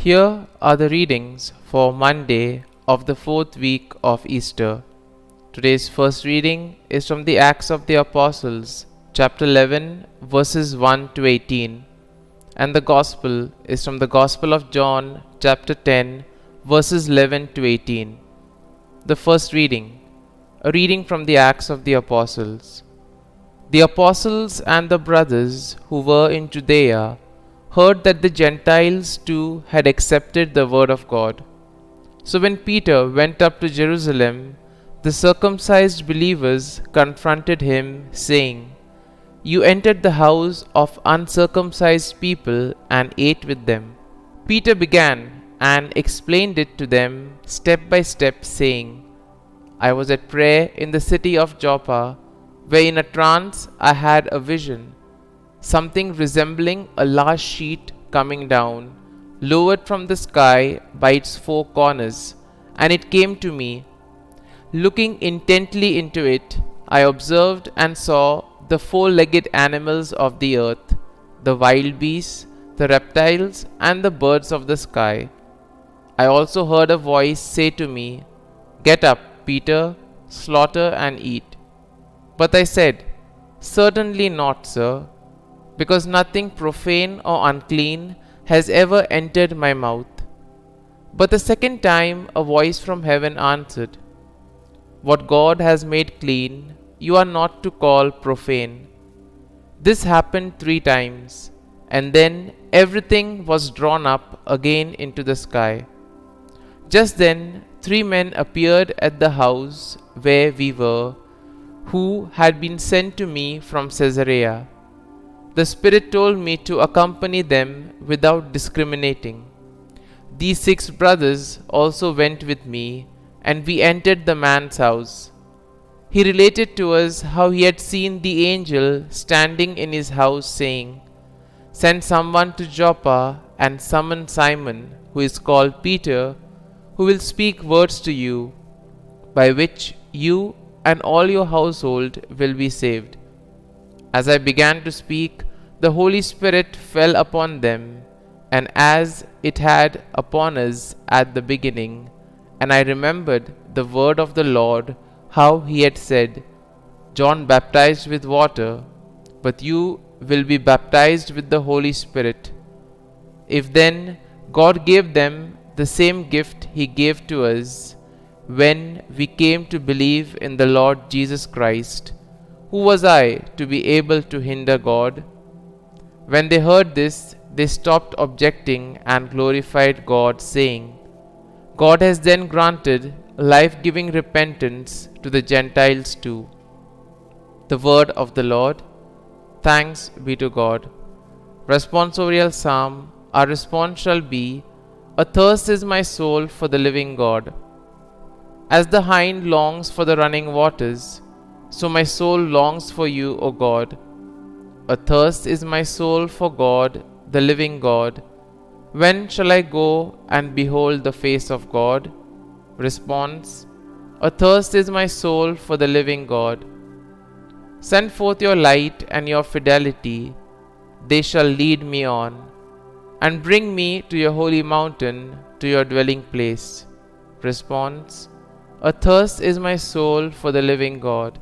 Here are the readings for Monday of the fourth week of Easter. Today's first reading is from the Acts of the Apostles, chapter 11, verses 1 to 18, and the Gospel is from the Gospel of John, chapter 10, verses 11 to 18. The first reading, a reading from the Acts of the Apostles. The apostles and the brothers who were in Judea heard that the Gentiles too had accepted the word of God. So when Peter went up to Jerusalem, the circumcised believers confronted him, saying, "You entered the house of uncircumcised people and ate with them." Peter began and explained it to them step by step, saying, "I was at prayer in the city of Joppa, where in a trance I had a vision, something resembling a large sheet coming down, lowered from the sky by its four corners, and it came to me. Looking intently into it, I observed and saw the four-legged animals of the earth, the wild beasts, the reptiles, and the birds of the sky. I also heard a voice say to me, 'Get up, Peter, slaughter and eat.' But I said, 'Certainly not, sir, because nothing profane or unclean has ever entered my mouth.' But the second time a voice from heaven answered, 'What God has made clean, you are not to call profane.' This happened 3 times, and then everything was drawn up again into the sky. Just then 3 men appeared at the house where we were, who had been sent to me from Caesarea. The Spirit told me to accompany them without discriminating. These 6 brothers also went with me, and we entered the man's house. He related to us how he had seen the angel standing in his house, saying, 'Send someone to Joppa and summon Simon, who is called Peter, who will speak words to you, by which you and all your household will be saved.' As I began to speak, the Holy Spirit fell upon them, and as it had upon us at the beginning, and I remembered the word of the Lord, how he had said, 'John baptized with water, but you will be baptized with the Holy Spirit.' If then God gave them the same gift he gave to us when we came to believe in the Lord Jesus Christ, who was I to be able to hinder God?" When they heard this, they stopped objecting and glorified God, saying, "God has then granted life-giving repentance to the Gentiles too." The word of the Lord. Thanks be to God. Responsorial Psalm. Our response shall be, "Athirst is my soul for the living God. As the hind longs for the running waters, so my soul longs for you, O God. Athirst is my soul for God, the living God. When shall I go and behold the face of God?" Response. Athirst is my soul for the living God. Send forth your light and your fidelity, they shall lead me on, and bring me to your holy mountain, to your dwelling place. Response. Athirst is my soul for the living God.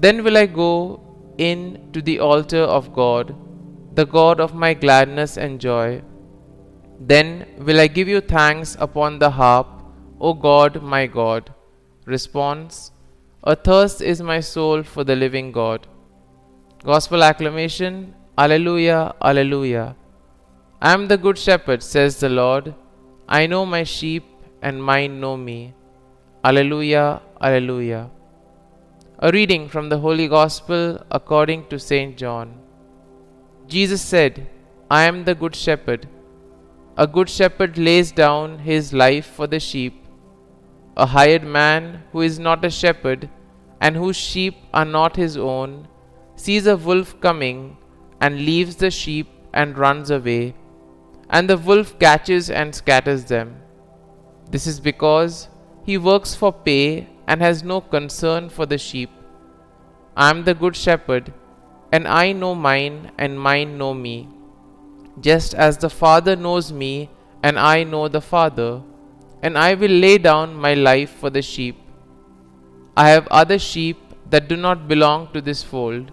Then will I go in to the altar of God, the God of my gladness and joy. Then will I give you thanks upon the harp, O God, my God. Response. Athirst is my soul for the living God. Gospel acclamation. Alleluia, Alleluia. I am the good shepherd, says the Lord. I know my sheep, and mine know me. Alleluia, Alleluia. A reading from the Holy Gospel according to St. John. Jesus said, "I am the good shepherd. A good shepherd lays down his life for the sheep. A hired man who is not a shepherd and whose sheep are not his own sees a wolf coming and leaves the sheep and runs away, and the wolf catches and scatters them. This is because he works for pay and has no concern for the sheep. I am the good shepherd, and I know mine, and mine know me, just as the Father knows me, and I know the Father, and I will lay down my life for the sheep. I have other sheep that do not belong to this fold.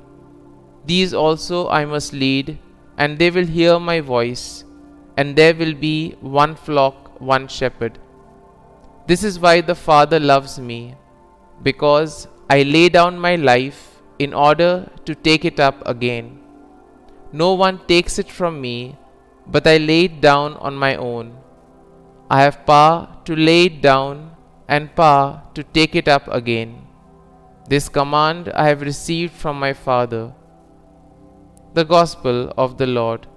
These also I must lead, and they will hear my voice, and there will be one flock, one shepherd. This is why the Father loves me, because I lay down my life in order to take it up again. No one takes it from me, but I lay it down on my own. I have power to lay it down and power to take it up again. This command I have received from my Father. The Gospel of the Lord.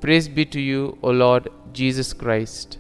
Praise be to you, O Lord Jesus Christ.